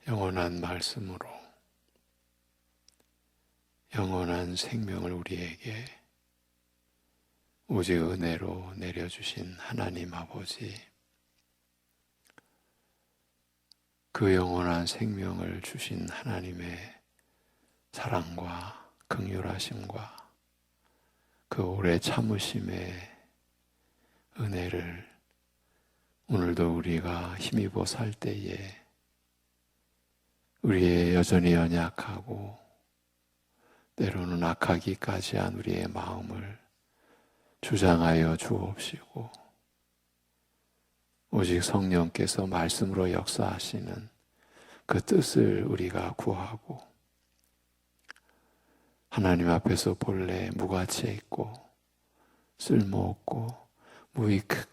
영원한 말씀으로 영원한 생명을 우리에게 오직 은혜로 내려주신 하나님 아버지, 그 영원한 생명을 주신 하나님의 사랑과 긍휼하심과 그 오래 참으심의 은혜를 오늘도 우리가 힘입어 살 때에 우리의 여전히 연약하고 때로는 악하기까지 한 우리의 마음을 주장하여 주옵시고, 오직 성령께서 말씀으로 역사하시는 그 뜻을 우리가 구하고 하나님 앞에서 본래 무가치에 있고 쓸모없고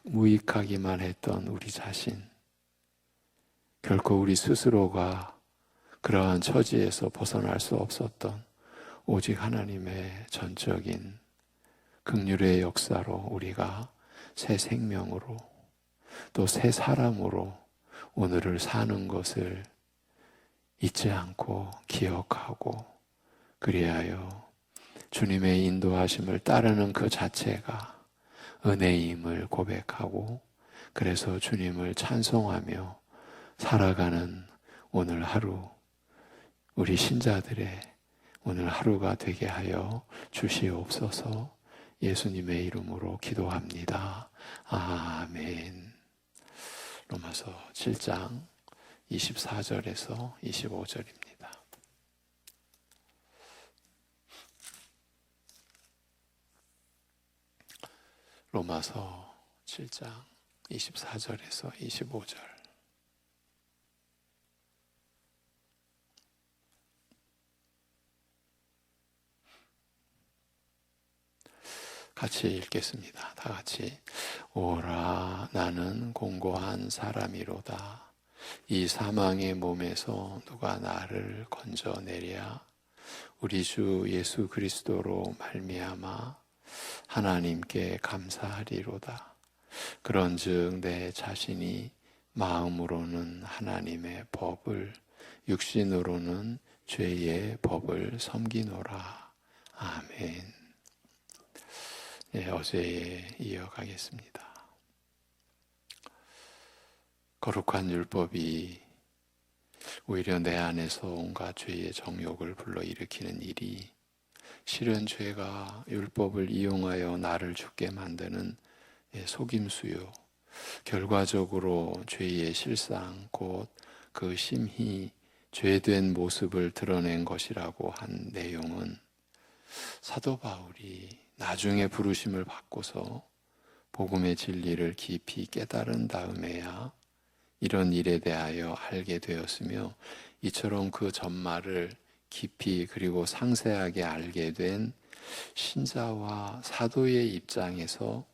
무익하기만 했던 우리 자신, 결코 우리 스스로가 그러한 처지에서 벗어날 수 없었던 오직 하나님의 전적인 긍휼의 역사로 우리가 새 생명으로 또 새 사람으로 오늘을 사는 것을 잊지 않고 기억하고, 그리하여 주님의 인도하심을 따르는 그 자체가 은혜임을 고백하고, 그래서 주님을 찬송하며 살아가는 오늘 하루, 우리 신자들의 오늘 하루가 되게 하여 주시옵소서. 예수님의 이름으로 기도합니다. 아멘. 로마서 7장 24절에서 25절입니다. 로마서 7장 24절에서 25절. 같이 읽겠습니다. 다 같이. 오라, 나는 공고한 사람이로다. 이 사망의 몸에서 누가 나를 건져내랴. 우리 주 예수 그리스도로 말미암아 하나님께 감사하리로다. 그런즉 내 자신이 마음으로는 하나님의 법을, 육신으로는 죄의 법을 섬기노라. 아멘. 어제에 이어가겠습니다. 거룩한 율법이 오히려 내 안에서 온갖 죄의 정욕을 불러일으키는 일이, 실은 죄가 율법을 이용하여 나를 죽게 만드는 속임수요, 결과적으로 죄의 실상 곧 그 심히 죄된 모습을 드러낸 것이라고 한 내용은, 사도 바울이 나중에 부르심을 받고서 복음의 진리를 깊이 깨달은 다음에야 이런 일에 대하여 알게 되었으며, 이처럼 그 전말을 깊이 그리고 상세하게 알게 된 신자와 사도의 입장에서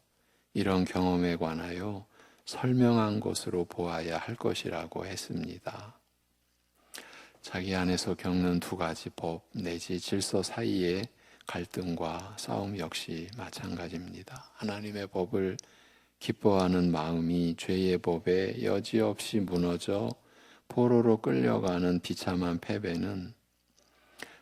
이런 경험에 관하여 설명한 것으로 보아야 할 것이라고 했습니다. 자기 안에서 겪는 두 가지 법 내지 질서 사이에 갈등과 싸움 역시 마찬가지입니다. 하나님의 법을 기뻐하는 마음이 죄의 법에 여지없이 무너져 포로로 끌려가는 비참한 패배는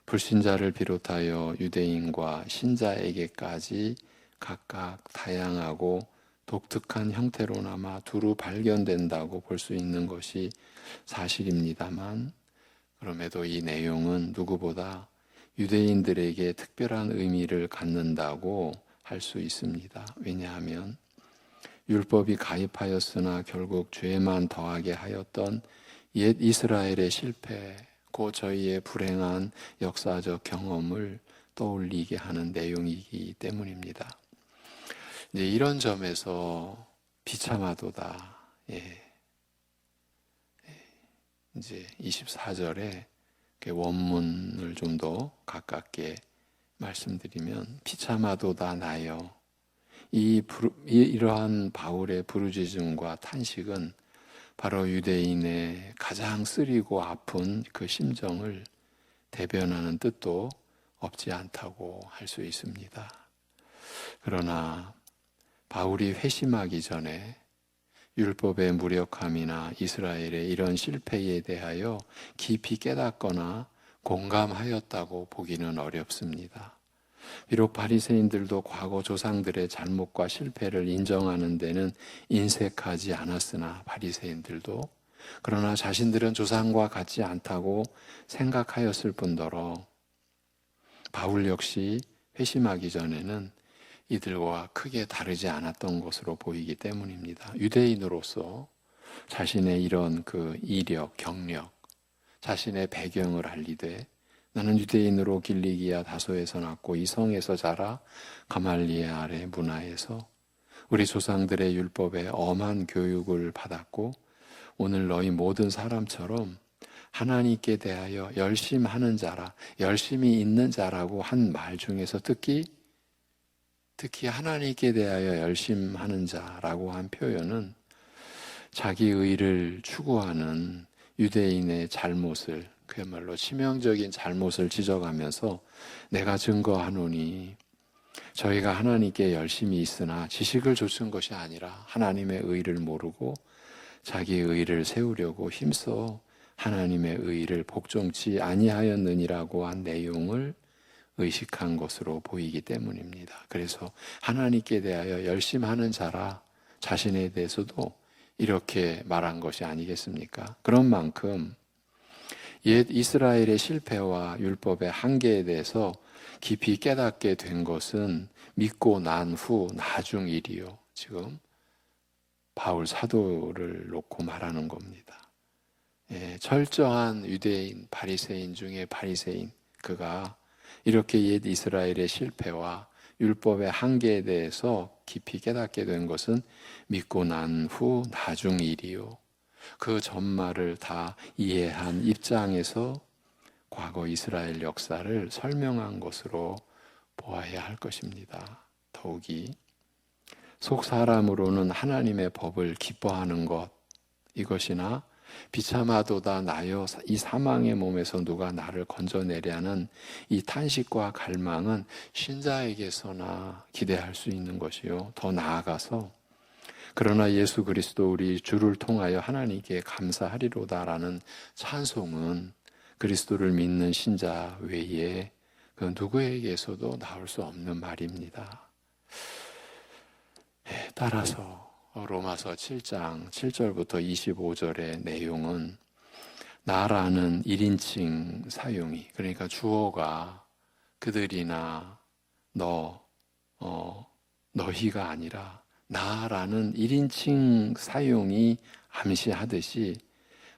불신자를 비롯하여 유대인과 신자에게까지 각각 다양하고 독특한 형태로나마 두루 발견된다고 볼 수 있는 것이 사실입니다만, 그럼에도 이 내용은 누구보다 유대인들에게 특별한 의미를 갖는다고 할 수 있습니다. 왜냐하면 율법이 가입하였으나 결국 죄만 더하게 하였던 옛 이스라엘의 실패, 그 저희의 불행한 역사적 경험을 떠올리게 하는 내용이기 때문입니다. 이제 이런 점에서 비참하도다. 이제 24절에 원문을 좀 더 가깝게 말씀드리면, 비참하도다 나여. 이러한 바울의 부르짖음과 탄식은 바로 유대인의 가장 쓰리고 아픈 그 심정을 대변하는 뜻도 없지 않다고 할 수 있습니다. 그러나 바울이 회심하기 전에 율법의 무력함이나 이스라엘의 이런 실패에 대하여 깊이 깨닫거나 공감하였다고 보기는 어렵습니다. 비록 바리새인들도 과거 조상들의 잘못과 실패를 인정하는 데는 인색하지 않았으나 바리새인들도 그러나 자신들은 조상과 같지 않다고 생각하였을 뿐더러 바울 역시 회심하기 전에는 이들과 크게 다르지 않았던 것으로 보이기 때문입니다. 유대인으로서 자신의 이런 그 이력, 경력, 자신의 배경을 알리되 나는 유대인으로 길리기아 다소에서 났고 이 성에서 자라 가말리엘 아래 문화에서 우리 조상들의 율법에 엄한 교육을 받았고 오늘 너희 모든 사람처럼 하나님께 대하여 열심하는 자라, 열심히 있는 자라고 한 말 중에서 특히 하나님께 대하여 열심하는 자라고 한 표현은 자기 의를 추구하는 유대인의 잘못을, 그야말로 치명적인 잘못을 지적하면서 내가 증거하노니 저희가 하나님께 열심히 있으나 지식을 좇은 것이 아니라 하나님의 의를 모르고 자기 의를 세우려고 힘써 하나님의 의를 복종치 아니하였느니라고 한 내용을 의식한 것으로 보이기 때문입니다. 그래서 하나님께 대하여 열심하는 자라 자신에 대해서도 이렇게 말한 것이 아니겠습니까? 그런 만큼 옛 이스라엘의 실패와 율법의 한계에 대해서 깊이 깨닫게 된 것은 믿고 난 후 나중 일이요. 지금 바울 사도를 놓고 말하는 겁니다. 철저한 유대인, 바리새인 중에 바리새인, 그가 이렇게 옛 이스라엘의 실패와 율법의 한계에 대해서 깊이 깨닫게 된 것은 믿고 난 후 나중 일이요. 그 전말을 다 이해한 입장에서 과거 이스라엘 역사를 설명한 것으로 보아야 할 것입니다. 더욱이 속 사람으로는 하나님의 법을 기뻐하는 것, 이것이나 비참하도다 나여 이 사망의 몸에서 누가 나를 건져내려는 이 탄식과 갈망은 신자에게서나 기대할 수 있는 것이요. 더 나아가서 그러나 예수 그리스도 우리 주를 통하여 하나님께 감사하리로다라는 찬송은 그리스도를 믿는 신자 외에 그 누구에게서도 나올 수 없는 말입니다. 따라서 로마서 7장 7절부터 25절의 내용은 나라는 1인칭 사용이, 그러니까 주어가 그들이나 너희가 아니라 나라는 1인칭 사용이 암시하듯이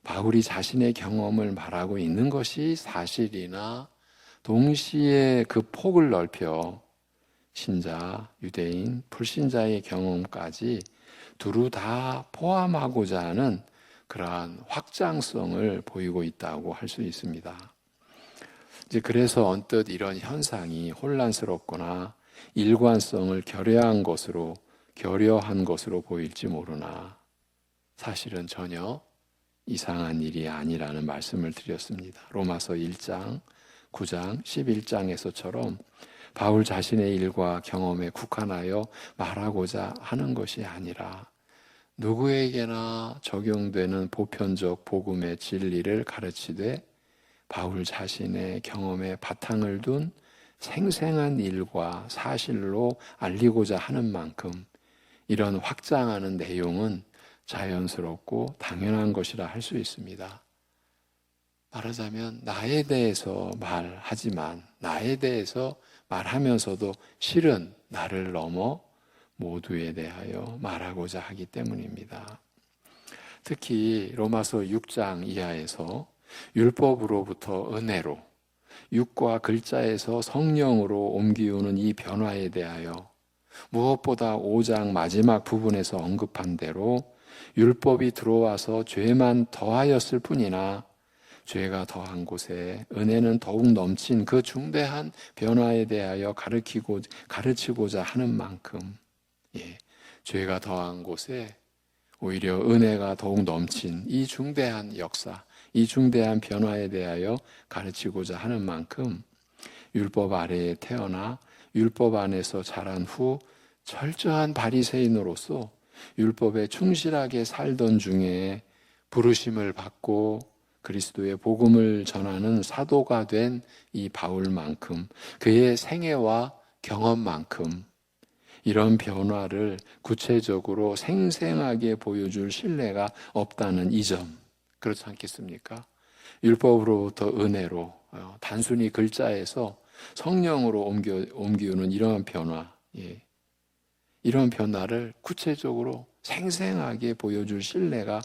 바울이 자신의 경험을 말하고 있는 것이 사실이나 동시에 그 폭을 넓혀 신자, 유대인, 불신자의 경험까지 두루 다 포함하고자 하는 그러한 확장성을 보이고 있다고 할 수 있습니다. 이제 그래서 언뜻 이런 현상이 혼란스럽거나 일관성을 결여한 것으로 보일지 모르나 사실은 전혀 이상한 일이 아니라는 말씀을 드렸습니다. 로마서 1장, 9장, 11장에서처럼 바울 자신의 일과 경험에 국한하여 말하고자 하는 것이 아니라 누구에게나 적용되는 보편적 복음의 진리를 가르치되 바울 자신의 경험에 바탕을 둔 생생한 일과 사실로 알리고자 하는 만큼 이런 확장하는 내용은 자연스럽고 당연한 것이라 할 수 있습니다. 말하자면 나에 대해서 말하지만 나에 대해서 말하면서도 실은 나를 넘어 모두에 대하여 말하고자 하기 때문입니다. 특히 로마서 6장 이하에서 율법으로부터 은혜로, 육과 글자에서 성령으로 옮기우는 이 변화에 대하여 무엇보다 5장 마지막 부분에서 언급한 대로 율법이 들어와서 죄만 더하였을 뿐이나 죄가 더한 곳에 은혜는 더욱 넘친 그 중대한 변화에 대하여 가르치고자 하는 만큼 죄가 더한 곳에 오히려 은혜가 더욱 넘친 이 중대한 역사, 이 중대한 변화에 대하여 가르치고자 하는 만큼 율법 아래에 태어나 율법 안에서 자란 후 철저한 바리새인으로서 율법에 충실하게 살던 중에 부르심을 받고 그리스도의 복음을 전하는 사도가 된 이 바울만큼 그의 생애와 경험만큼 이런 변화를 구체적으로 생생하게 보여줄 신뢰가 없다는 이 점, 그렇지 않겠습니까? 율법으로부터 은혜로 단순히 글자에서 성령으로 옮기는 이러한 변화, 이런 변화를 구체적으로 생생하게 보여줄 신뢰가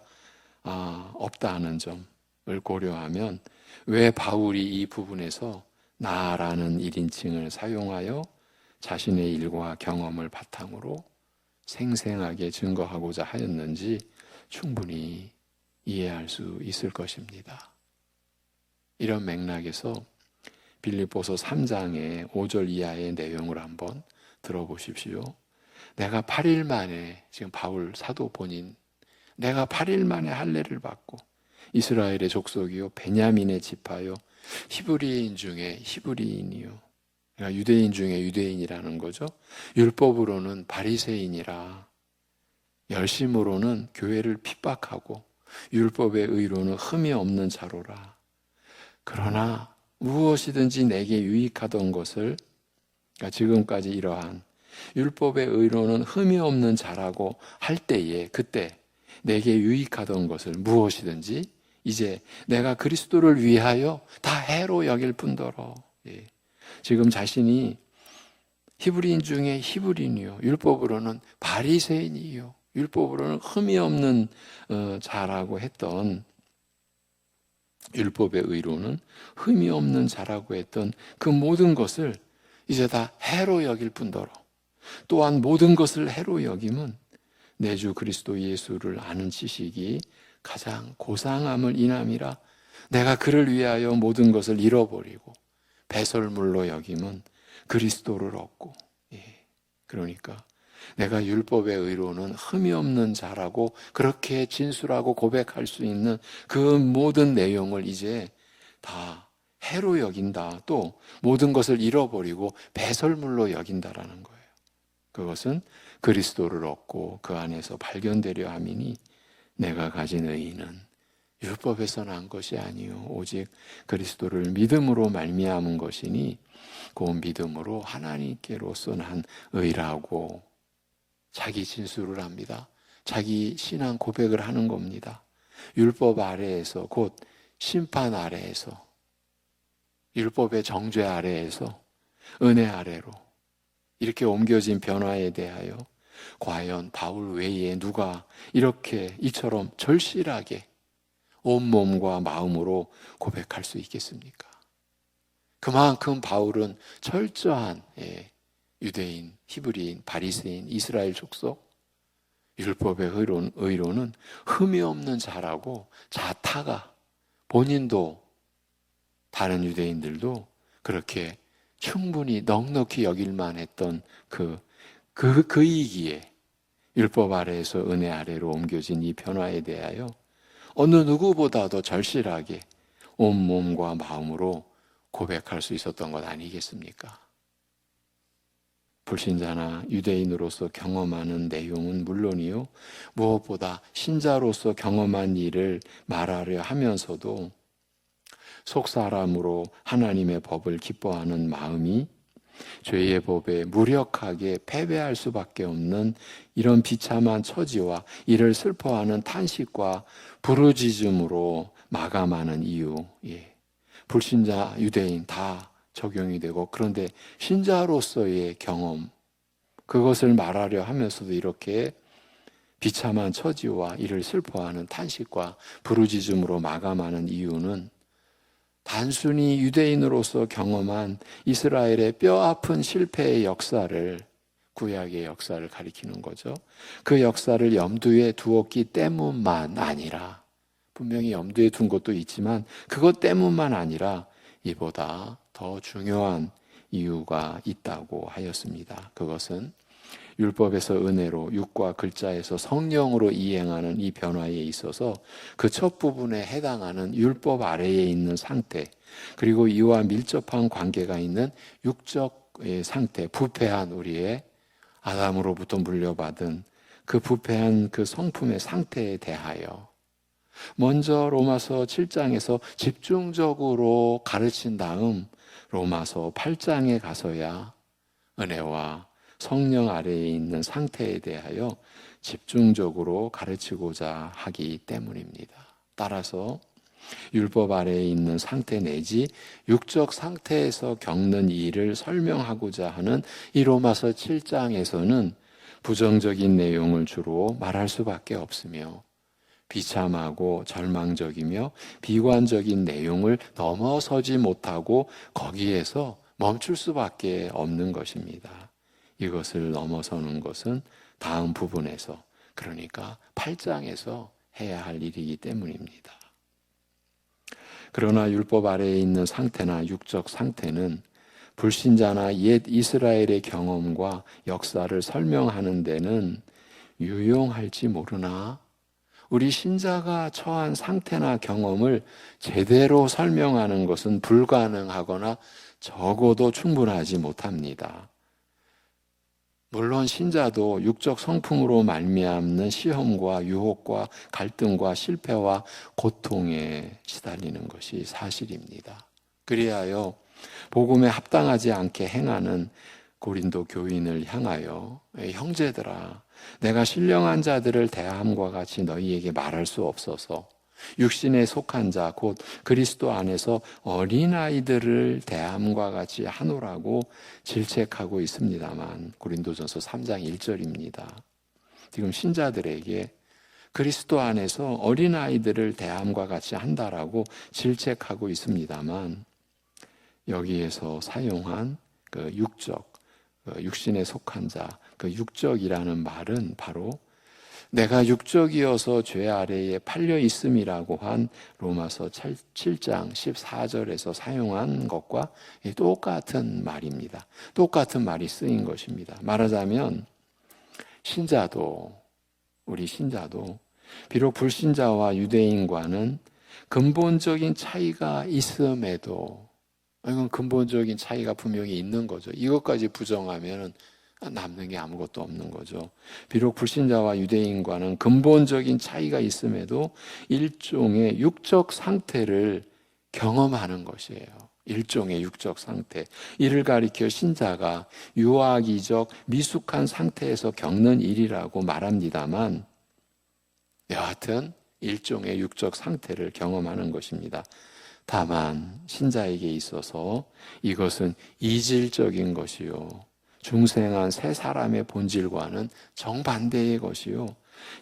없다는 점을 고려하면 왜 바울이 이 부분에서 나라는 1인칭을 사용하여 자신의 일과 경험을 바탕으로 생생하게 증거하고자 하였는지 충분히 이해할 수 있을 것입니다. 이런 맥락에서 빌립보서 3장의 5절 이하의 내용을 한번 들어보십시오. 내가 8일 만에, 지금 바울 사도 본인, 내가 8일 만에 할례를 받고 이스라엘의 족속이요 베냐민의 지파요 히브리인 중에 히브리인이요, 그러니까 유대인 중에 유대인이라는 거죠. 율법으로는 바리새인이라 열심으로는 교회를 핍박하고 율법의 의로는 흠이 없는 자로라. 그러나 무엇이든지 내게 유익하던 것을, 그러니까 지금까지 이러한 율법의 의로는 흠이 없는 자라고 할 때에 그때 내게 유익하던 것을 무엇이든지 이제 내가 그리스도를 위하여 다 해로 여길 뿐더러, 지금 자신이 히브리인 중에 히브리인이요 율법으로는 바리새인이요 율법으로는 흠이 없는 자라고 했던, 율법의 의로는 흠이 없는 자라고 했던 그 모든 것을 이제 다 해로 여길 뿐더러 또한 모든 것을 해로 여김은 내 주 그리스도 예수를 아는 지식이 가장 고상함을 인함이라. 내가 그를 위하여 모든 것을 잃어버리고 배설물로 여김은 그리스도를 얻고, 그러니까 내가 율법의 의로는 흠이 없는 자라고 그렇게 진술하고 고백할 수 있는 그 모든 내용을 이제 다 해로 여긴다. 또 모든 것을 잃어버리고 배설물로 여긴다라는 거예요. 그것은 그리스도를 얻고 그 안에서 발견되려 함이니 내가 가진 의의는 율법에서 난 것이 아니요 오직 그리스도를 믿음으로 말미암은 것이니 그 믿음으로 하나님께로서 난 의라고 자기 진술을 합니다. 자기 신앙 고백을 하는 겁니다. 율법 아래에서, 곧 심판 아래에서, 율법의 정죄 아래에서 은혜 아래로 이렇게 옮겨진 변화에 대하여 과연 바울 외에 누가 이렇게 이처럼 절실하게 온몸과 마음으로 고백할 수 있겠습니까? 그만큼 바울은 철저한 유대인, 히브리인, 바리새인, 이스라엘 족속, 율법의 의로는 흠이 없는 자라고 자타가, 본인도 다른 유대인들도 그렇게 충분히 넉넉히 여길만 했던 그이기에 율법 아래에서 은혜 아래로 옮겨진 이 변화에 대하여 어느 누구보다도 절실하게 온몸과 마음으로 고백할 수 있었던 것 아니겠습니까? 불신자나 유대인으로서 경험하는 내용은 물론이요, 무엇보다 신자로서 경험한 일을 말하려 하면서도 속사람으로 하나님의 법을 기뻐하는 마음이 죄의 법에 무력하게 패배할 수밖에 없는 이런 비참한 처지와 이를 슬퍼하는 탄식과 부르짖음으로 마감하는 이유, 불신자, 유대인 다 적용이 되고, 그런데 신자로서의 경험, 그것을 말하려 하면서도 이렇게 비참한 처지와 이를 슬퍼하는 탄식과 부르짖음으로 마감하는 이유는 단순히 유대인으로서 경험한 이스라엘의 뼈아픈 실패의 역사를, 구약의 역사를 가리키는 거죠. 그 역사를 염두에 두었기 때문만 아니라, 분명히 염두에 둔 것도 있지만 그것 때문만 아니라 이보다 더 중요한 이유가 있다고 하였습니다. 그것은 율법에서 은혜로, 육과 글자에서 성령으로 이행하는 이 변화에 있어서 그 첫 부분에 해당하는 율법 아래에 있는 상태, 그리고 이와 밀접한 관계가 있는 육적 상태, 부패한 우리의 아담으로부터 물려받은 그 부패한 그 성품의 상태에 대하여 먼저 로마서 7장에서 집중적으로 가르친 다음 로마서 8장에 가서야 은혜와 성령 아래에 있는 상태에 대하여 집중적으로 가르치고자 하기 때문입니다. 따라서 율법 아래에 있는 상태 내지 육적 상태에서 겪는 일을 설명하고자 하는 이 로마서 7장에서는 부정적인 내용을 주로 말할 수밖에 없으며 비참하고 절망적이며 비관적인 내용을 넘어서지 못하고 거기에서 멈출 수밖에 없는 것입니다. 이것을 넘어서는 것은 다음 부분에서, 그러니까 8장에서 해야 할 일이기 때문입니다. 그러나 율법 아래에 있는 상태나 육적 상태는 불신자나 옛 이스라엘의 경험과 역사를 설명하는 데는 유용할지 모르나 우리 신자가 처한 상태나 경험을 제대로 설명하는 것은 불가능하거나 적어도 충분하지 못합니다. 물론 신자도 육적 성품으로 말미암는 시험과 유혹과 갈등과 실패와 고통에 시달리는 것이 사실입니다. 그리하여 복음에 합당하지 않게 행하는 고린도 교인을 향하여 형제들아, 내가 신령한 자들을 대함과 같이 너희에게 말할 수 없어서 육신에 속한 자 곧 그리스도 안에서 어린아이들을 대함과 같이 하노라고 질책하고 있습니다만, 고린도전서 3장 1절입니다. 지금 신자들에게 그리스도 안에서 어린아이들을 대함과 같이 한다라고 질책하고 있습니다만, 여기에서 사용한 그 육적, 육신에 속한 자, 그 육적이라는 말은 바로 내가 육적이어서 죄 아래에 팔려 있음이라고 한 로마서 7장 14절에서 사용한 것과 똑같은 말입니다. 똑같은 말이 쓰인 것입니다. 말하자면 우리 신자도 비록 불신자와 유대인과는 근본적인 차이가 있음에도, 이건 근본적인 차이가 분명히 있는 거죠. 이것까지 부정하면 남는 게 아무것도 없는 거죠. 비록 불신자와 유대인과는 근본적인 차이가 있음에도 일종의 육적 상태를 경험하는 것이에요. 일종의 육적 상태. 이를 가리켜 신자가 유아기적 미숙한 상태에서 겪는 일이라고 말합니다만, 여하튼 일종의 육적 상태를 경험하는 것입니다. 다만 신자에게 있어서 이것은 이질적인 것이요, 중생한 새 사람의 본질과는 정반대의 것이요,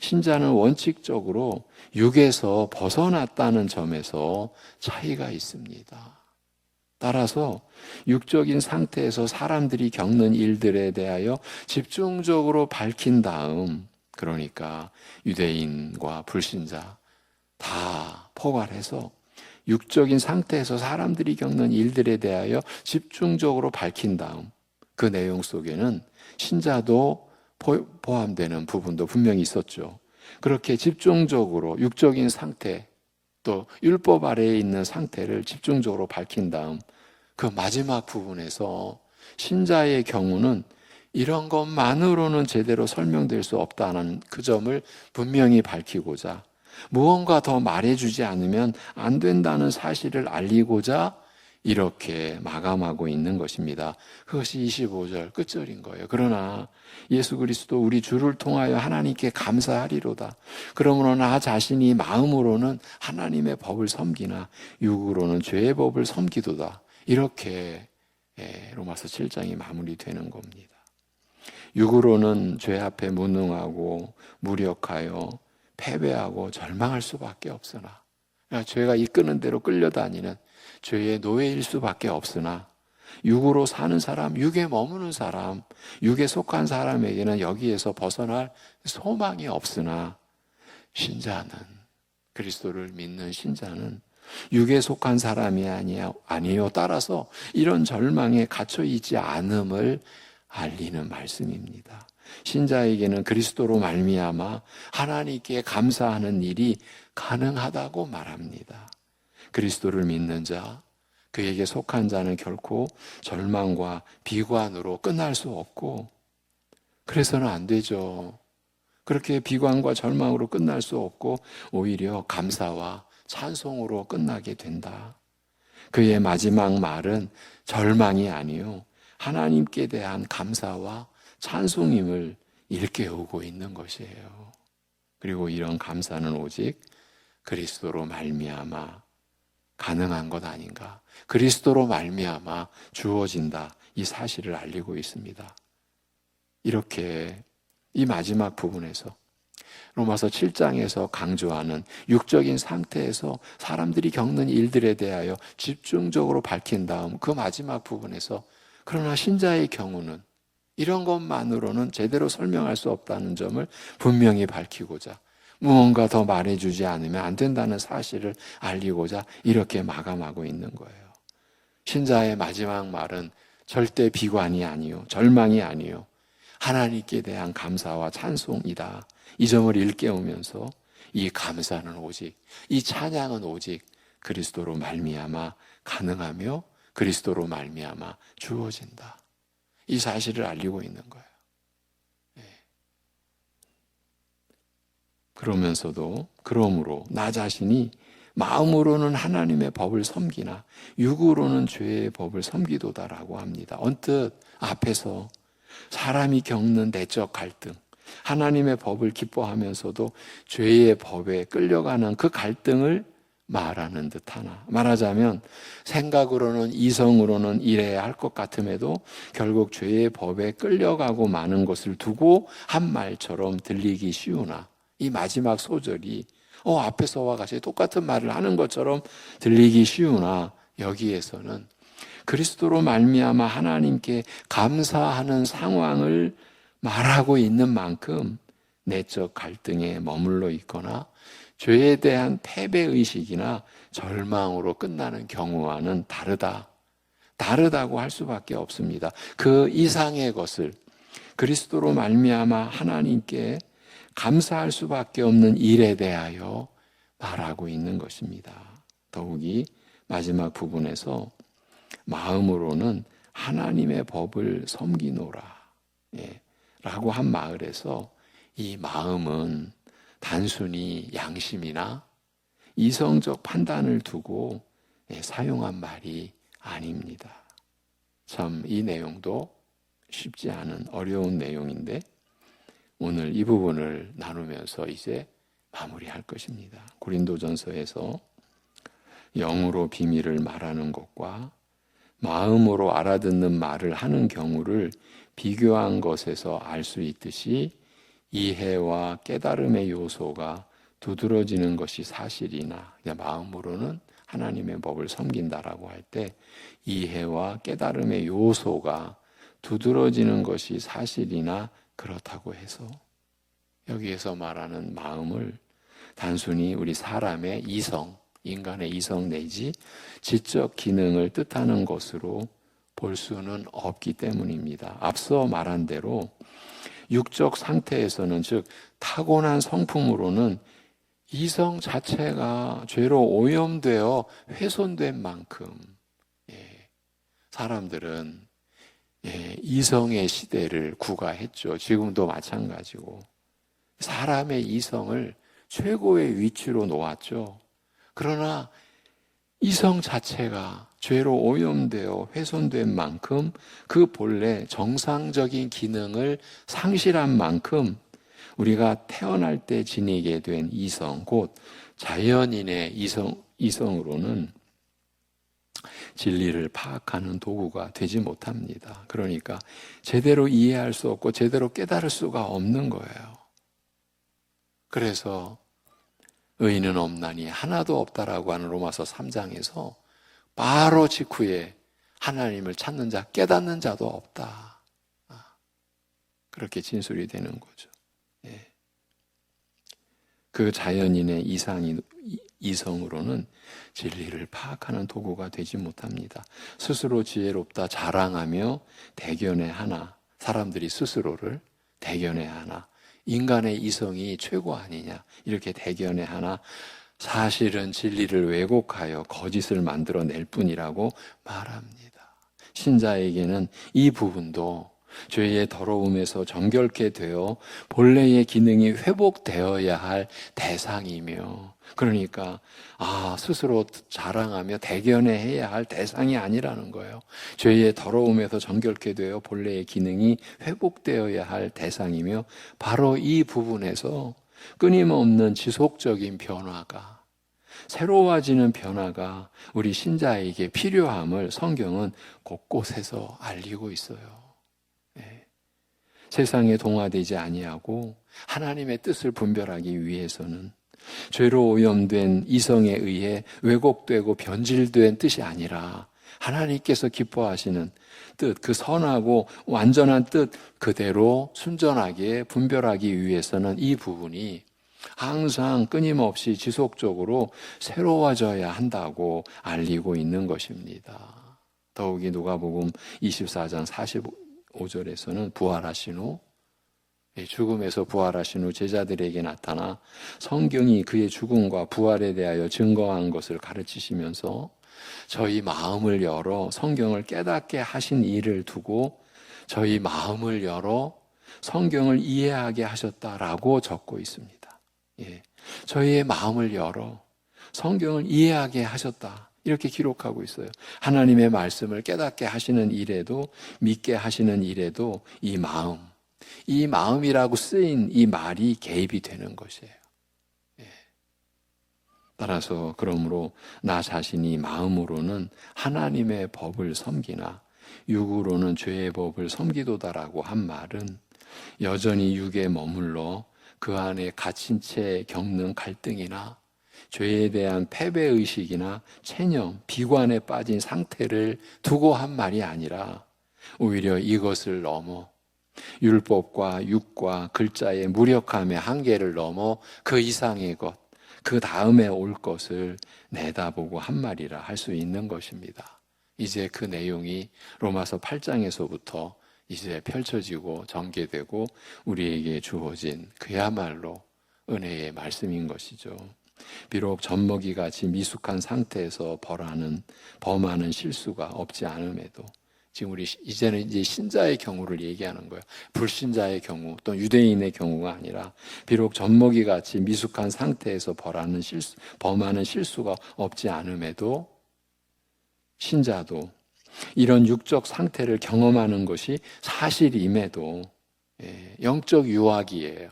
신자는 원칙적으로 육에서 벗어났다는 점에서 차이가 있습니다. 따라서 육적인 상태에서 사람들이 겪는 일들에 대하여 집중적으로 밝힌 다음, 그러니까 유대인과 불신자 다 포괄해서 육적인 상태에서 사람들이 겪는 일들에 대하여 집중적으로 밝힌 다음, 그 내용 속에는 신자도 포함되는 부분도 분명히 있었죠. 그렇게 집중적으로 육적인 상태, 또 율법 아래에 있는 상태를 집중적으로 밝힌 다음 그 마지막 부분에서 신자의 경우는 이런 것만으로는 제대로 설명될 수 없다는 그 점을 분명히 밝히고자, 무언가 더 말해주지 않으면 안 된다는 사실을 알리고자 이렇게 마감하고 있는 것입니다. 그것이 25절 끝절인 거예요. 그러나 예수 그리스도 우리 주를 통하여 하나님께 감사하리로다. 그러므로 나 자신이 마음으로는 하나님의 법을 섬기나 육으로는 죄의 법을 섬기도다. 이렇게 로마서 7장이 마무리되는 겁니다. 육으로는 죄 앞에 무능하고 무력하여 패배하고 절망할 수밖에 없으나, 죄가 이끄는 대로 끌려다니는 죄의 노예일 수밖에 없으나, 육으로 사는 사람, 육에 머무는 사람, 육에 속한 사람에게는 여기에서 벗어날 소망이 없으나, 신자는, 그리스도를 믿는 신자는 육에 속한 사람이 아니요. 따라서 이런 절망에 갇혀 있지 않음을 알리는 말씀입니다. 신자에게는 그리스도로 말미암아 하나님께 감사하는 일이 가능하다고 말합니다. 그리스도를 믿는 자, 그에게 속한 자는 결코 절망과 비관으로 끝날 수 없고, 그래서는 안 되죠. 그렇게 비관과 절망으로 끝날 수 없고 오히려 감사와 찬송으로 끝나게 된다. 그의 마지막 말은 절망이 아니요 하나님께 대한 감사와 찬송임을 일깨우고 있는 것이에요. 그리고 이런 감사는 오직 그리스도로 말미암아 가능한 것 아닌가, 그리스도로 말미암아 주어진다, 이 사실을 알리고 있습니다. 이렇게 이 마지막 부분에서 로마서 7장에서 강조하는 육적인 상태에서 사람들이 겪는 일들에 대하여 집중적으로 밝힌 다음 그 마지막 부분에서 그러나 신자의 경우는 이런 것만으로는 제대로 설명할 수 없다는 점을 분명히 밝히고자, 무언가 더 말해주지 않으면 안 된다는 사실을 알리고자 이렇게 마감하고 있는 거예요. 신자의 마지막 말은 절대 비관이 아니요 절망이 아니요 하나님께 대한 감사와 찬송이다. 이 점을 일깨우면서 이 감사는 오직, 이 찬양은 오직 그리스도로 말미암아 가능하며 그리스도로 말미암아 주어진다. 이 사실을 알리고 있는 거예요. 그러므로 나 자신이 마음으로는 하나님의 법을 섬기나 육으로는 죄의 법을 섬기도다라고 합니다. 언뜻 앞에서 사람이 겪는 내적 갈등, 하나님의 법을 기뻐하면서도 죄의 법에 끌려가는 그 갈등을 말하는 듯하나, 말하자면 생각으로는 이성으로는 이래야 할 것 같음에도 결국 죄의 법에 끌려가고 마는 것을 두고 한 말처럼 들리기 쉬우나, 이 마지막 소절이 앞에서와 같이 똑같은 말을 하는 것처럼 들리기 쉬우나 여기에서는 그리스도로 말미암아 하나님께 감사하는 상황을 말하고 있는 만큼 내적 갈등에 머물러 있거나 죄에 대한 패배의식이나 절망으로 끝나는 경우와는 다르다고 할 수밖에 없습니다. 그 이상의 것을 그리스도로 말미암아 하나님께 감사할 수밖에 없는 일에 대하여 말하고 있는 것입니다. 더욱이 마지막 부분에서 마음으로는 하나님의 법을 섬기노라 라고 한 말에서 이 마음은 단순히 양심이나 이성적 판단을 두고 사용한 말이 아닙니다. 참 이 내용도 쉽지 않은 어려운 내용인데 오늘 이 부분을 나누면서 이제 마무리할 것입니다. 고린도전서에서 영으로 비밀을 말하는 것과 마음으로 알아듣는 말을 하는 경우를 비교한 것에서 알 수 있듯이 이해와 깨달음의 요소가 두드러지는 것이 사실이나, 마음으로는 하나님의 법을 섬긴다라고 할 때 이해와 깨달음의 요소가 두드러지는 것이 사실이나 그렇다고 해서 여기에서 말하는 마음을 단순히 우리 사람의 이성, 인간의 이성 내지 지적 기능을 뜻하는 것으로 볼 수는 없기 때문입니다. 앞서 말한 대로 육적 상태에서는, 즉 타고난 성품으로는 이성 자체가 죄로 오염되어 훼손된 만큼 사람들은 이성의 시대를 구가했죠. 지금도 마찬가지고 사람의 이성을 최고의 위치로 놓았죠. 그러나 이성 자체가 죄로 오염되어 훼손된 만큼 그 본래 정상적인 기능을 상실한 만큼 우리가 태어날 때 지니게 된 이성, 곧 자연인의 이성으로는 진리를 파악하는 도구가 되지 못합니다. 그러니까 제대로 이해할 수 없고 제대로 깨달을 수가 없는 거예요. 그래서 의인은 없나니 하나도 없다라고 하는 로마서 3장에서 바로 직후에 하나님을 찾는 자, 깨닫는 자도 없다. 그렇게 진술이 되는 거죠. 그 자연인의 이성으로는 진리를 파악하는 도구가 되지 못합니다. 스스로 지혜롭다 자랑하며 대견해하나, 사람들이 스스로를 대견해하나, 인간의 이성이 최고 아니냐 이렇게 대견해하나 사실은 진리를 왜곡하여 거짓을 만들어낼 뿐이라고 말합니다. 신자에게는 이 부분도 죄의 더러움에서 정결케 되어 본래의 기능이 회복되어야 할 대상이며, 그러니까 스스로 자랑하며 대견해야 할 대상이 아니라는 거예요. 죄의 더러움에서 정결케 되어 본래의 기능이 회복되어야 할 대상이며, 바로 이 부분에서 끊임없는 지속적인 변화가, 새로워지는 변화가 우리 신자에게 필요함을 성경은 곳곳에서 알리고 있어요. 세상에 동화되지 아니하고 하나님의 뜻을 분별하기 위해서는 죄로 오염된 이성에 의해 왜곡되고 변질된 뜻이 아니라 하나님께서 기뻐하시는 뜻, 그 선하고 완전한 뜻 그대로 순전하게 분별하기 위해서는 이 부분이 항상 끊임없이 지속적으로 새로워져야 한다고 알리고 있는 것입니다. 더욱이 누가복음 24장 45절에서는 부활하신 후, 죽음에서 부활하신 후 제자들에게 나타나 성경이 그의 죽음과 부활에 대하여 증거한 것을 가르치시면서 저희 마음을 열어 성경을 깨닫게 하신 일을 두고 저희 마음을 열어 성경을 이해하게 하셨다라고 적고 있습니다. 저희의 마음을 열어 성경을 이해하게 하셨다, 이렇게 기록하고 있어요. 하나님의 말씀을 깨닫게 하시는 일에도, 믿게 하시는 일에도 이 마음이라고 쓰인 이 말이 개입이 되는 것이에요. 따라서 그러므로 나 자신이 마음으로는 하나님의 법을 섬기나 육으로는 죄의 법을 섬기도다라고 한 말은 여전히 육에 머물러 그 안에 갇힌 채 겪는 갈등이나 죄에 대한 패배의식이나 체념, 비관에 빠진 상태를 두고 한 말이 아니라 오히려 이것을 넘어 율법과 육과 글자의 무력함의 한계를 넘어 그 이상의 것, 그 다음에 올 것을 내다보고 한 말이라 할 수 있는 것입니다. 이제 그 내용이 로마서 8장에서부터 이제 펼쳐지고 전개되고 우리에게 주어진 그야말로 은혜의 말씀인 것이죠. 비록 젖먹이같이 미숙한 상태에서 범하는 실수가 없지 않음에도, 지금 우리 이제는 이제 신자의 경우를 얘기하는 거예요. 불신자의 경우 또 유대인의 경우가 아니라 비록 젖먹이같이 미숙한 상태에서 범하는 실수가 없지 않음에도 신자도 이런 육적 상태를 경험하는 것이 사실임에도 영적 유아기예요.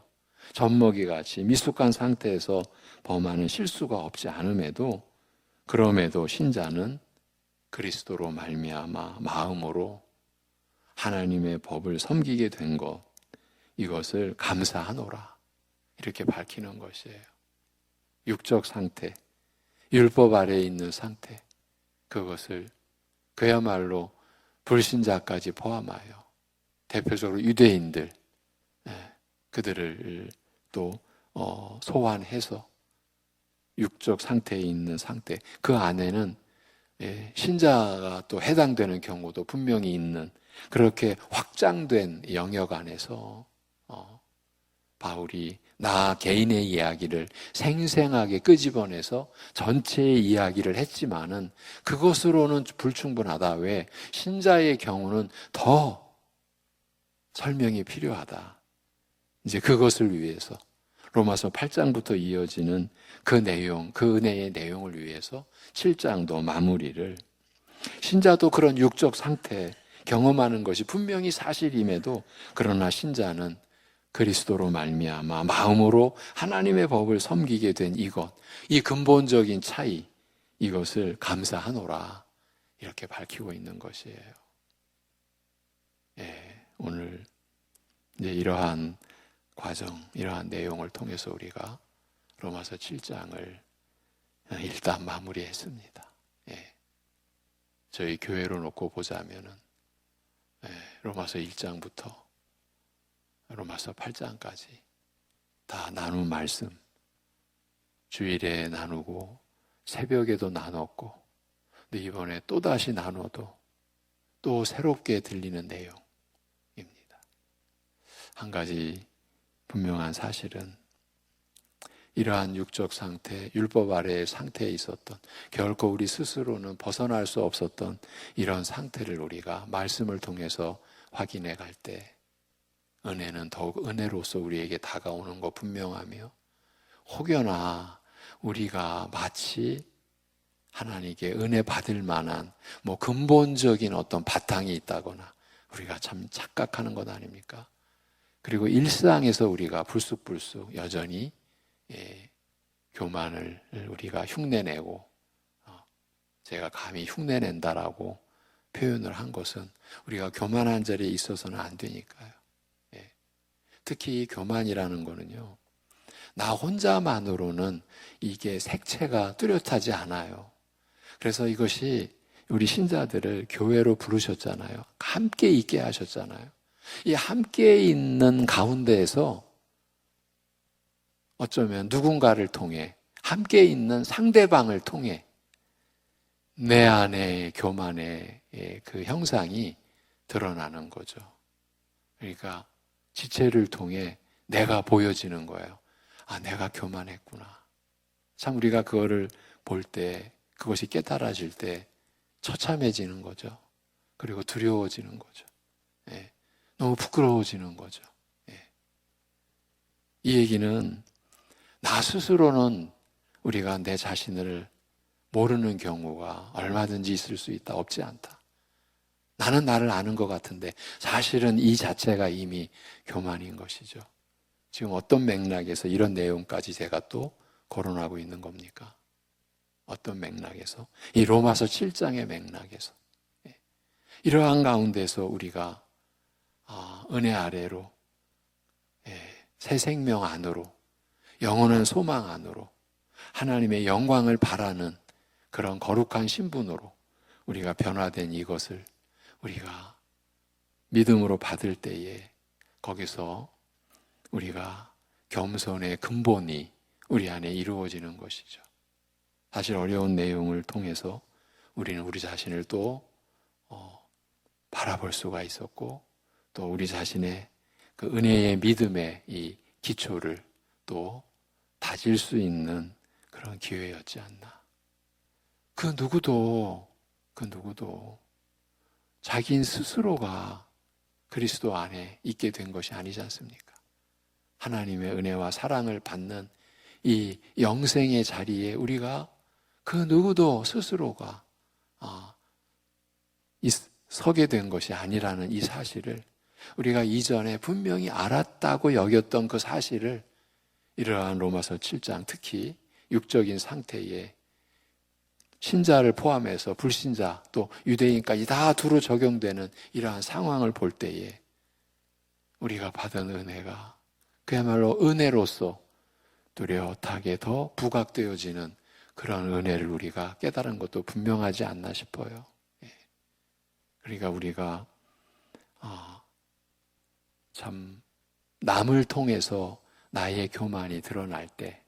젖먹이같이 미숙한 상태에서 범하는 실수가 없지 않음에도, 그럼에도 신자는 그리스도로 말미암아 마음으로 하나님의 법을 섬기게 된 것, 이것을 감사하노라, 이렇게 밝히는 것이에요. 육적 상태, 율법 아래에 있는 상태, 그것을 그야말로 불신자까지 포함하여 대표적으로 유대인들, 그들을 또 소환해서 육적 상태에 있는 상태, 그 안에는 신자가 또 해당되는 경우도 분명히 있는, 그렇게 확장된 영역 안에서 바울이 나 개인의 이야기를 생생하게 끄집어내서 전체의 이야기를 했지만은 그것으로는 불충분하다. 왜? 신자의 경우는 더 설명이 필요하다. 이제 그것을 위해서 로마서 8장부터 이어지는 그 내용, 그 은혜의 내용을 위해서 7장도 마무리를, 신자도 그런 육적 상태 경험하는 것이 분명히 사실임에도 그러나 신자는 그리스도로 말미암아 마음으로 하나님의 법을 섬기게 된 이것, 이 근본적인 차이, 이것을 감사하노라, 이렇게 밝히고 있는 것이에요. 오늘 이제 이러한 과정, 이러한 내용을 통해서 우리가 로마서 7장을 일단 마무리했습니다. 저희 교회로 놓고 보자면은 로마서 1장부터 로마서 8장까지 다 나눈 말씀, 주일에 나누고 새벽에도 나눴고, 근데 이번에 또다시 나눠도 또 새롭게 들리는 내용입니다. 한 가지 분명한 사실은 이러한 육적 상태, 율법 아래의 상태에 있었던, 결코 우리 스스로는 벗어날 수 없었던 이런 상태를 우리가 말씀을 통해서 확인해 갈 때 은혜는 더욱 은혜로서 우리에게 다가오는 거 분명하며, 혹여나 우리가 마치 하나님께 은혜 받을 만한 근본적인 어떤 바탕이 있다거나 우리가 참 착각하는 것 아닙니까? 그리고 일상에서 우리가 불쑥불쑥 여전히 교만을 우리가 흉내내고, 제가 감히 흉내낸다라고 표현을 한 것은 우리가 교만한 자리에 있어서는 안 되니까요. 특히 교만이라는 거는요, 나 혼자만으로는 이게 색채가 뚜렷하지 않아요. 그래서 이것이 우리 신자들을 교회로 부르셨잖아요. 함께 있게 하셨잖아요. 이 함께 있는 가운데에서 어쩌면 누군가를 통해, 함께 있는 상대방을 통해 내 안의 교만의 그 형상이 드러나는 거죠. 그러니까 지체를 통해 내가 보여지는 거예요. 아, 내가 교만했구나. 참 우리가 그거를 볼 때, 그것이 깨달아질 때 처참해지는 거죠. 그리고 두려워지는 거죠. 너무 부끄러워지는 거죠. 이 얘기는 나 스스로는 우리가 내 자신을 모르는 경우가 얼마든지 있을 수 있다. 없지 않다. 나는 나를 아는 것 같은데 사실은 이 자체가 이미 교만인 것이죠. 지금 어떤 맥락에서 이런 내용까지 제가 또 거론하고 있는 겁니까? 어떤 맥락에서? 이 로마서 7장의 맥락에서. 이러한 가운데서 우리가 은혜 아래로, 새 생명 안으로, 영원한 소망 안으로, 하나님의 영광을 바라는 그런 거룩한 신분으로 우리가 변화된 이것을 우리가 믿음으로 받을 때에 거기서 우리가 겸손의 근본이 우리 안에 이루어지는 것이죠. 사실 어려운 내용을 통해서 우리는 우리 자신을 또 바라볼 수가 있었고, 또 우리 자신의 그 은혜의 믿음의 이 기초를 또 다질 수 있는 그런 기회였지 않나. 그 누구도 자기 스스로가 그리스도 안에 있게 된 것이 아니지 않습니까? 하나님의 은혜와 사랑을 받는 이 영생의 자리에 우리가 그 누구도 스스로가 서게 된 것이 아니라는 이 사실을 우리가 이전에 분명히 알았다고 여겼던 그 사실을 이러한 로마서 7장, 특히 육적인 상태에 신자를 포함해서 불신자 또 유대인까지 다 두루 적용되는 이러한 상황을 볼 때에 우리가 받은 은혜가 그야말로 은혜로서 뚜렷하게 더 부각되어지는 그런 은혜를 우리가 깨달은 것도 분명하지 않나 싶어요. 그러니까 우리가 참 남을 통해서 나의 교만이 드러날 때,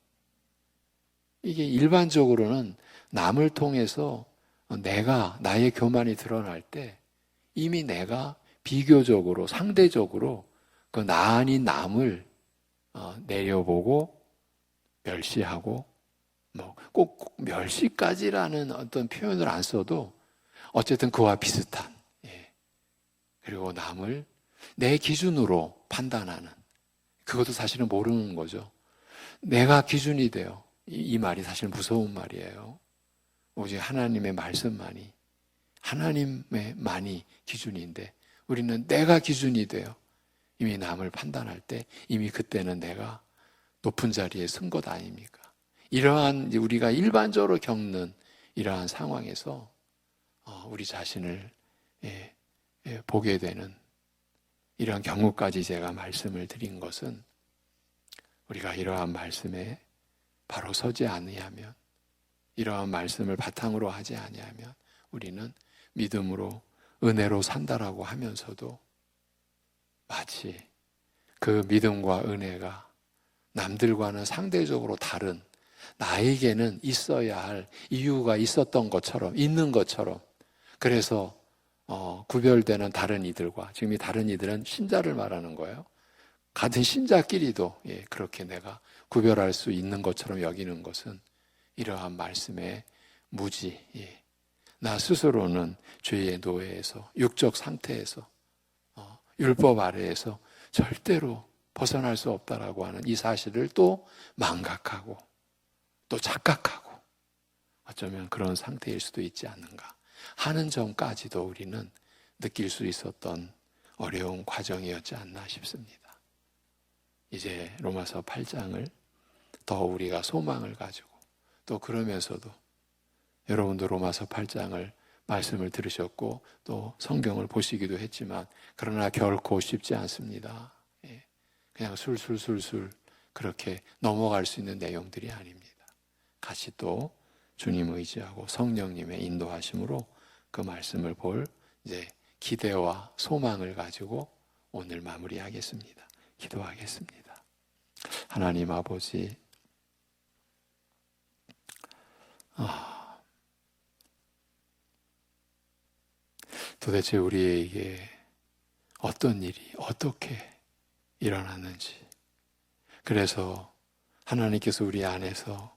이게 일반적으로는 남을 통해서 나의 교만이 드러날 때 이미 내가 비교적으로 상대적으로 그 나 아닌 남을 내려보고 멸시하고, 꼭 멸시까지라는 어떤 표현을 안 써도 어쨌든 그와 비슷한, 그리고 남을 내 기준으로 판단하는, 그것도 사실은 모르는 거죠. 내가 기준이 돼요. 이 말이 사실 무서운 말이에요. 오직 하나님의 말씀만이, 하나님만이 기준인데 우리는 내가 기준이 돼요. 이미 남을 판단할 때 이미 그때는 내가 높은 자리에 쓴 것 아닙니까? 이러한 우리가 일반적으로 겪는 이러한 상황에서 우리 자신을 보게 되는 이러한 경우까지 제가 말씀을 드린 것은, 우리가 이러한 말씀에 바로 서지 아니하면, 이러한 말씀을 바탕으로 하지 아니하면 우리는 믿음으로 은혜로 산다라고 하면서도 마치 그 믿음과 은혜가 남들과는 상대적으로 다른, 나에게는 있어야 할 이유가 있었던 것처럼, 있는 것처럼, 그래서 구별되는 다른 이들과, 지금 이 다른 이들은 신자를 말하는 거예요. 같은 신자끼리도 그렇게 내가 구별할 수 있는 것처럼 여기는 것은 이러한 말씀의 무지, 나 스스로는 죄의 노예에서, 육적 상태에서 율법 아래에서 절대로 벗어날 수 없다라고 하는 이 사실을 또 망각하고 또 착각하고 어쩌면 그런 상태일 수도 있지 않는가 하는 점까지도 우리는 느낄 수 있었던 어려운 과정이었지 않나 싶습니다. 이제 로마서 8장을 더 우리가 소망을 가지고 또 그러면서도 여러분도 로마서 8장을 말씀을 들으셨고 또 성경을 보시기도 했지만 그러나 결코 쉽지 않습니다. 그냥 술술술술 그렇게 넘어갈 수 있는 내용들이 아닙니다. 같이 또 주님 의지하고 성령님의 인도하심으로 그 말씀을 볼 이제 기대와 소망을 가지고 오늘 마무리하겠습니다. 기도하겠습니다. 하나님 아버지, 도대체 우리에게 어떤 일이 어떻게 일어났는지, 그래서 하나님께서 우리 안에서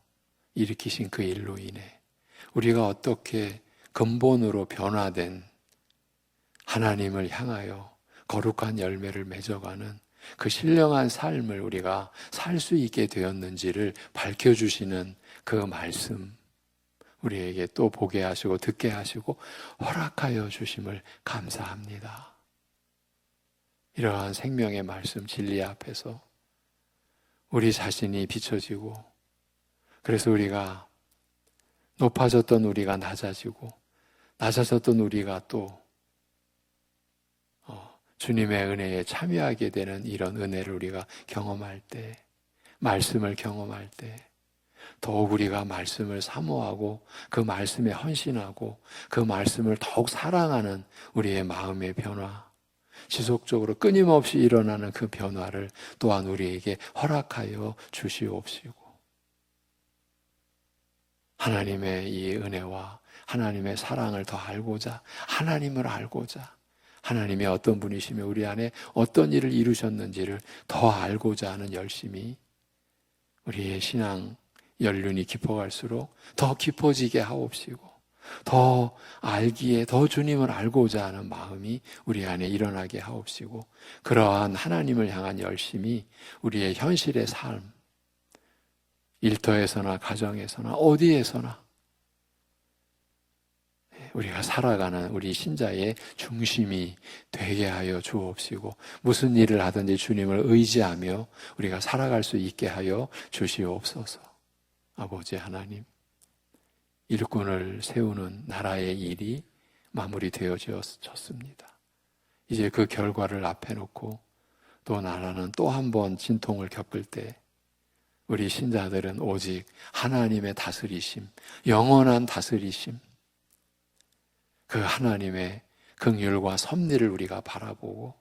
일으키신 그 일로 인해 우리가 어떻게 근본으로 변화된 하나님을 향하여 거룩한 열매를 맺어가는 그 신령한 삶을 우리가 살 수 있게 되었는지를 밝혀주시는 그 말씀, 우리에게 또 보게 하시고 듣게 하시고 허락하여 주심을 감사합니다. 이러한 생명의 말씀 진리 앞에서 우리 자신이 비춰지고, 그래서 우리가 높아졌던 우리가 낮아지고 낮아졌던 우리가 또 주님의 은혜에 참여하게 되는 이런 은혜를 우리가 경험할 때, 말씀을 경험할 때 더욱 우리가 말씀을 사모하고 그 말씀에 헌신하고 그 말씀을 더욱 사랑하는 우리의 마음의 변화, 지속적으로 끊임없이 일어나는 그 변화를 또한 우리에게 허락하여 주시옵시고, 하나님의 이 은혜와 하나님의 사랑을 더 알고자, 하나님을 알고자, 하나님의 어떤 분이시며 우리 안에 어떤 일을 이루셨는지를 더 알고자 하는 열심이 우리의 신앙 연륜이 깊어갈수록 더 깊어지게 하옵시고, 더 알기에 더 주님을 알고자 하는 마음이 우리 안에 일어나게 하옵시고, 그러한 하나님을 향한 열심이 우리의 현실의 삶, 일터에서나 가정에서나 어디에서나 우리가 살아가는 우리 신자의 중심이 되게 하여 주옵시고, 무슨 일을 하든지 주님을 의지하며 우리가 살아갈 수 있게 하여 주시옵소서. 아버지 하나님, 일꾼을 세우는 나라의 일이 마무리되어졌습니다. 이제 그 결과를 앞에 놓고 또 나라는 또 한 번 진통을 겪을 때 우리 신자들은 오직 하나님의 다스리심, 영원한 다스리심, 그 하나님의 긍휼과 섭리를 우리가 바라보고,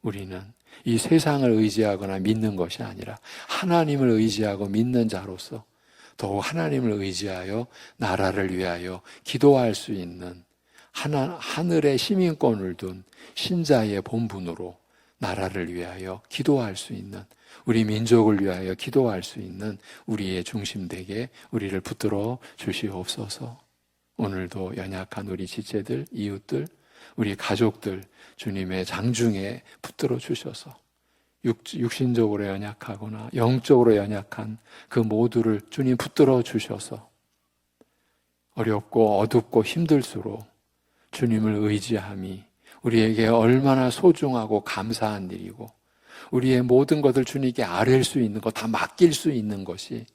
우리는 이 세상을 의지하거나 믿는 것이 아니라 하나님을 의지하고 믿는 자로서 더욱 하나님을 의지하여 나라를 위하여 기도할 수 있는 하늘의 시민권을 둔 신자의 본분으로 나라를 위하여 기도할 수 있는, 우리 민족을 위하여 기도할 수 있는 우리의 중심되게 우리를 붙들어 주시옵소서. 오늘도 연약한 우리 지체들, 이웃들, 우리 가족들 주님의 장중에 붙들어 주셔서 육신적으로 연약하거나 영적으로 연약한 그 모두를 주님 붙들어 주셔서 어렵고 어둡고 힘들수록 주님을 의지함이 우리에게 얼마나 소중하고 감사한 일이고, 우리의 모든 것을 주님께 아뢰일 수 있는 것, 다 맡길 수 있는 것이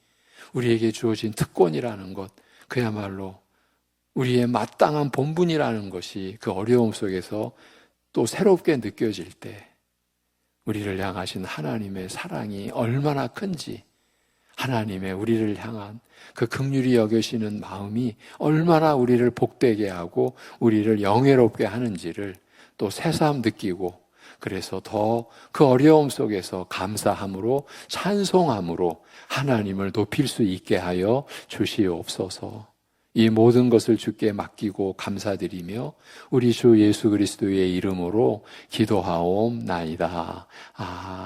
우리에게 주어진 특권이라는 것, 그야말로 우리의 마땅한 본분이라는 것이 그 어려움 속에서 또 새롭게 느껴질 때 우리를 향하신 하나님의 사랑이 얼마나 큰지, 하나님의 우리를 향한 그 긍휼히 여기시는 마음이 얼마나 우리를 복되게 하고 우리를 영예롭게 하는지를 또 새삼 느끼고, 그래서 더 그 어려움 속에서 감사함으로 찬송함으로 하나님을 높일 수 있게 하여 주시옵소서. 이 모든 것을 주께 맡기고 감사드리며 우리 주 예수 그리스도의 이름으로 기도하옵나이다. 아멘.